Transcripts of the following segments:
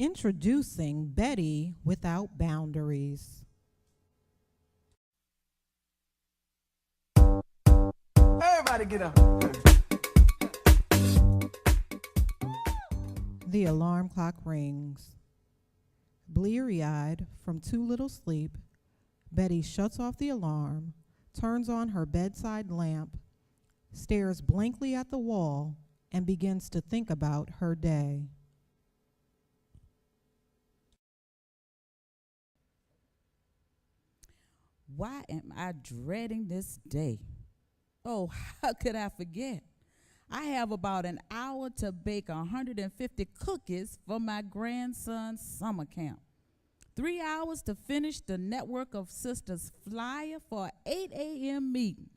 Introducing Betty Without Boundaries. Everybody get up. The alarm clock rings. Bleary-eyed from too little sleep, Betty shuts off the alarm, turns on her bedside lamp, stares blankly at the wall, and begins to think about her day. Why am I dreading this day? Oh, how could I forget? I have about an hour to bake 150 cookies for my grandson's summer camp. 3 hours to finish the Network of Sisters flyer for an 8 a.m. meeting.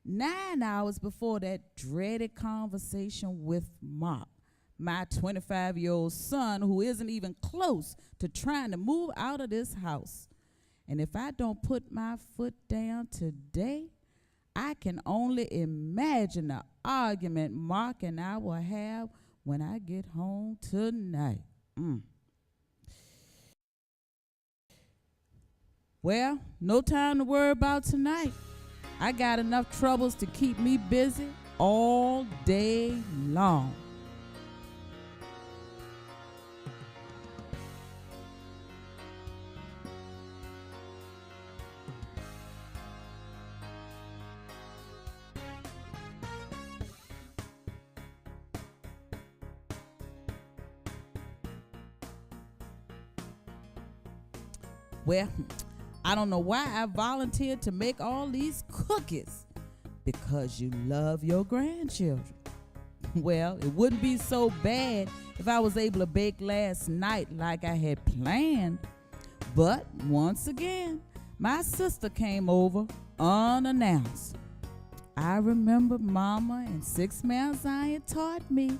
9 hours before that dreaded conversation with Mark, my 25-year-old son who isn't even close to trying to move out of this house. And if I don't put my foot down today, I can only imagine the argument Mark and I will have when I get home tonight. Well, no time to worry about tonight. I got enough troubles to keep me busy all day long. Well, I don't know why I volunteered to make all these cookies. Because you love your grandchildren. Well, it wouldn't be so bad if I was able to bake last night like I had planned. But once again, my sister came over unannounced. I remember Mama and Six Mount Zion taught me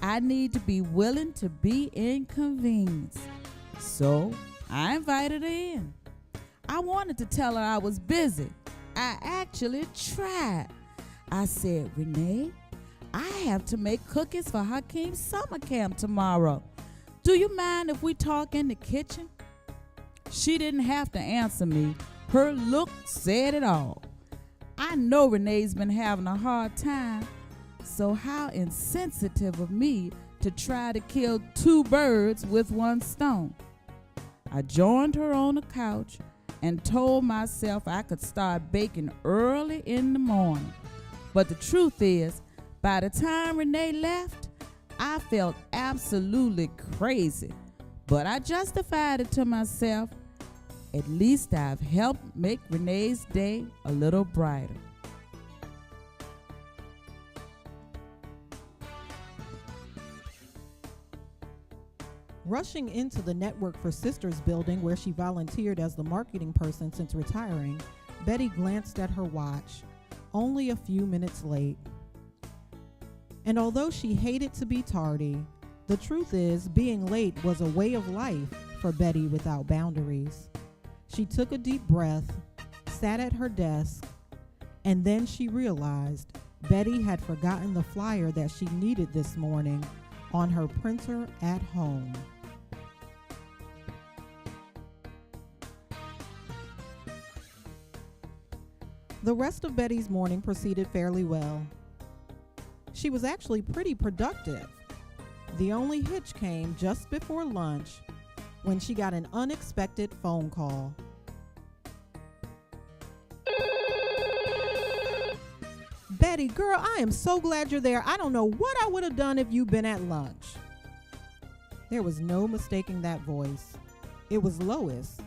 I need to be willing to be inconvenienced. So I invited her in. I wanted to tell her I was busy. I actually tried. I said, Renee, I have to make cookies for Hakeem's summer camp tomorrow. Do you mind if we talk in the kitchen? She didn't have to answer me. Her look said it all. I know Renee's been having a hard time, so how insensitive of me to try to kill two birds with one stone. I joined her on the couch and told myself I could start baking early in the morning. But the truth is, by the time Renee left, I felt absolutely crazy. But I justified it to myself. At least I've helped make Renee's day a little brighter. Rushing into the Network for Sisters building where she volunteered as the marketing person since retiring, Betty glanced at her watch, only a few minutes late. And although she hated to be tardy, the truth is being late was a way of life for Betty without boundaries. She took a deep breath, sat at her desk, and then she realized Betty had forgotten the flyer that she needed this morning on her printer at home. The rest of Betty's morning proceeded fairly well. She was actually pretty productive. The only hitch came just before lunch when she got an unexpected phone call. Betty, girl, I am so glad you're there. I don't know what I would have done if you'd been at lunch. There was no mistaking that voice. It was Lois,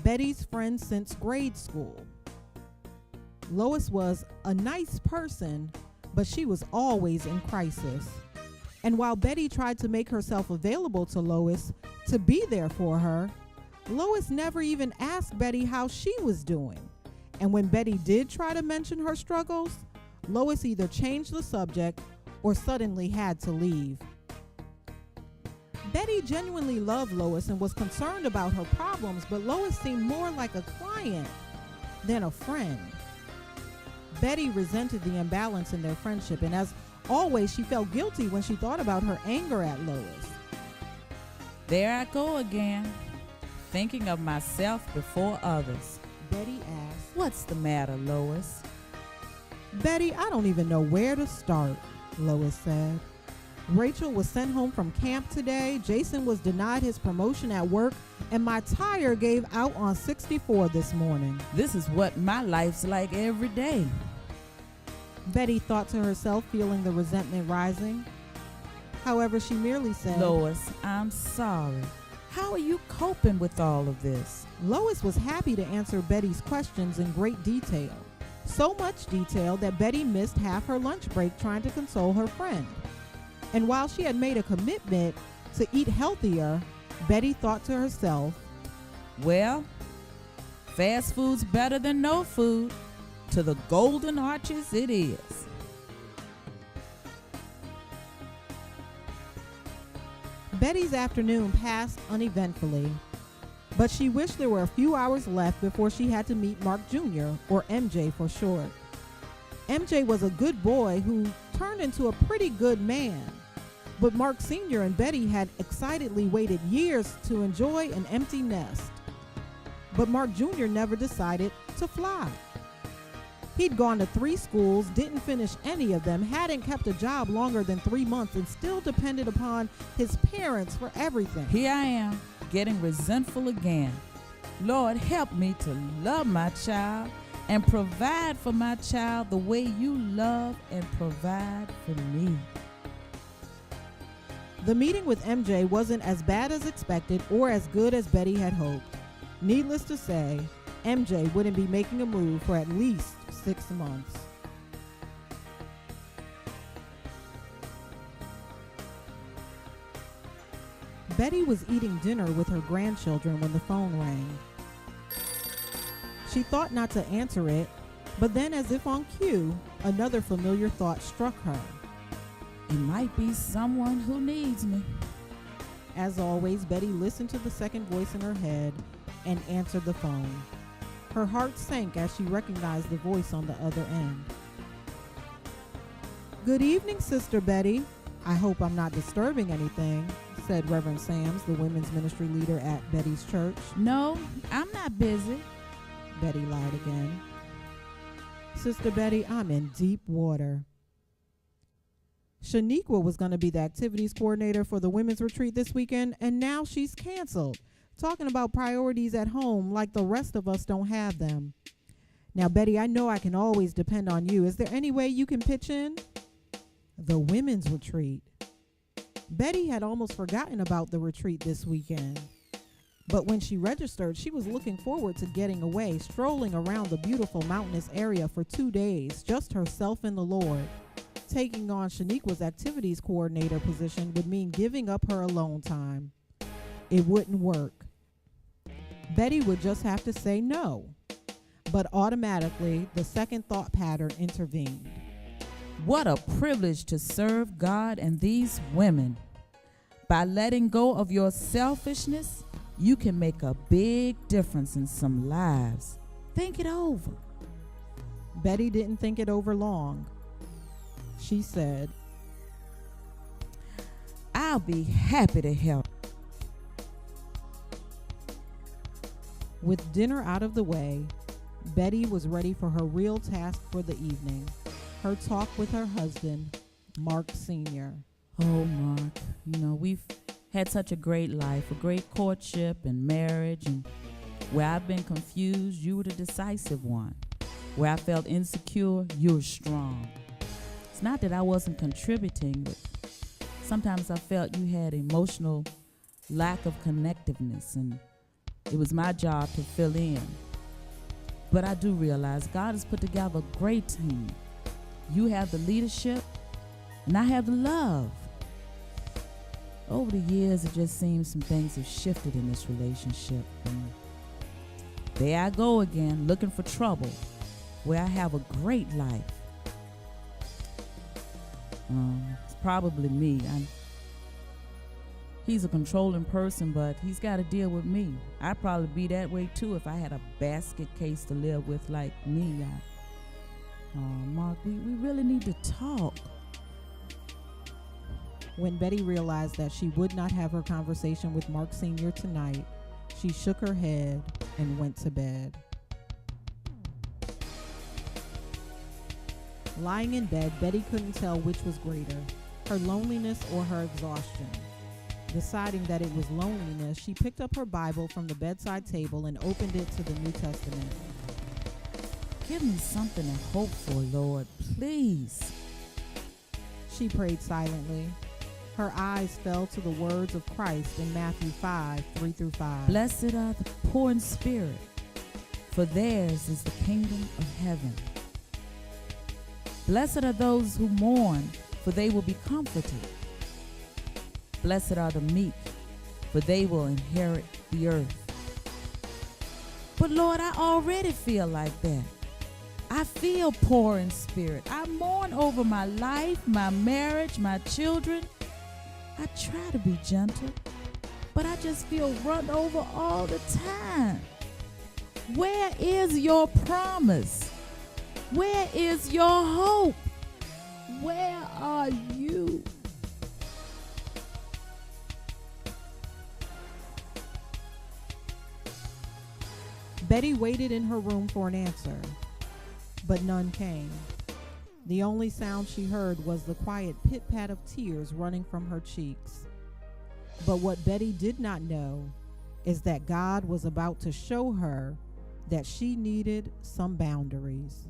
Betty's friend since grade school. Lois was a nice person, but she was always in crisis. And while Betty tried to make herself available to Lois to be there for her, Lois never even asked Betty how she was doing. And when Betty did try to mention her struggles, Lois either changed the subject or suddenly had to leave. Betty genuinely loved Lois and was concerned about her problems, but Lois seemed more like a client than a friend. Betty resented the imbalance in their friendship, and as always, she felt guilty when she thought about her anger at Lois. There I go again, thinking of myself before others. Betty asked. What's the matter, Lois? Betty, I don't even know where to start, Lois said. Rachel was sent home from camp today, Jason was denied his promotion at work, and my tire gave out on 64 this morning. This is what my life's like every day. Betty thought to herself, feeling the resentment rising. However, she merely said, Lois, I'm sorry. How are you coping with all of this? Lois was happy to answer Betty's questions in great detail. So much detail that Betty missed half her lunch break trying to console her friend. And while she had made a commitment to eat healthier, Betty thought to herself, well, fast food's better than no food. To the golden arches it is. Betty's afternoon passed uneventfully, but she wished there were a few hours left before she had to meet Mark Jr., or MJ for short. MJ was a good boy who turned into a pretty good man, but Mark Sr. and Betty had excitedly waited years to enjoy an empty nest. But Mark Jr. never decided to fly. He'd gone to 3 schools, didn't finish any of them, hadn't kept a job longer than 3 months, and still depended upon his parents for everything. Here I am, getting resentful again. Lord, help me to love my child and provide for my child the way you love and provide for me. The meeting with MJ wasn't as bad as expected or as good as Betty had hoped. Needless to say, MJ wouldn't be making a move for at least 6 months. Betty was eating dinner with her grandchildren when the phone rang. She thought not to answer it, but then, as if on cue, another familiar thought struck her. It might be someone who needs me. As always, Betty listened to the second voice in her head and answered the phone. Her heart sank as she recognized the voice on the other end. Good evening, Sister Betty. I hope I'm not disturbing anything, said Reverend Sams, the women's ministry leader at Betty's church. No, I'm not busy. Betty lied again. Sister Betty, I'm in deep water. Shaniqua was going to be the activities coordinator for the women's retreat this weekend, and now she's canceled. Talking about priorities at home like the rest of us don't have them. Now, Betty, I know I can always depend on you. Is there any way you can pitch in? The women's retreat. Betty had almost forgotten about the retreat this weekend. But when she registered, she was looking forward to getting away, strolling around the beautiful mountainous area for 2 days, just herself and the Lord. Taking on Shaniqua's activities coordinator position would mean giving up her alone time. It wouldn't work. Betty would just have to say no. But automatically, the second thought pattern intervened. What a privilege to serve God and these women. By letting go of your selfishness, you can make a big difference in some lives. Think it over. Betty didn't think it over long. She said, I'll be happy to help. With dinner out of the way, Betty was ready for her real task for the evening, her talk with her husband, Mark Sr. Oh, Mark, we've had such a great life, a great courtship and marriage, and where I've been confused, you were the decisive one. Where I felt insecure, you were strong. It's not that I wasn't contributing, but sometimes I felt you had emotional lack of connectiveness, and it was my job to fill in. But I do realize God has put together a great team. You have the leadership, and I have the love. Over the years, it just seems some things have shifted in this relationship. And there I go again, looking for trouble, where I have a great life. It's probably me. He's a controlling person, but he's got to deal with me. I'd probably be that way too if I had a basket case to live with like me. Mark, we really need to talk. When Betty realized that she would not have her conversation with Mark Sr. tonight, she shook her head and went to bed. Lying in bed, Betty couldn't tell which was greater, her loneliness or her exhaustion. Deciding that it was loneliness, she picked up her Bible from the bedside table and opened it to the New Testament. Give me something to hope for, Lord, please. She prayed silently. Her eyes fell to the words of Christ in Matthew 5:3-5. Blessed are the poor in spirit, for theirs is the kingdom of heaven. Blessed are those who mourn, for they will be comforted. Blessed are the meek, for they will inherit the earth. But Lord, I already feel like that. I feel poor in spirit. I mourn over my life, my marriage, my children. I try to be gentle, but I just feel run over all the time. Where is your promise? Where is your hope? Where are you? Betty waited in her room for an answer, but none came. The only sound she heard was the quiet pit-pat of tears running from her cheeks. But what Betty did not know is that God was about to show her that she needed some boundaries.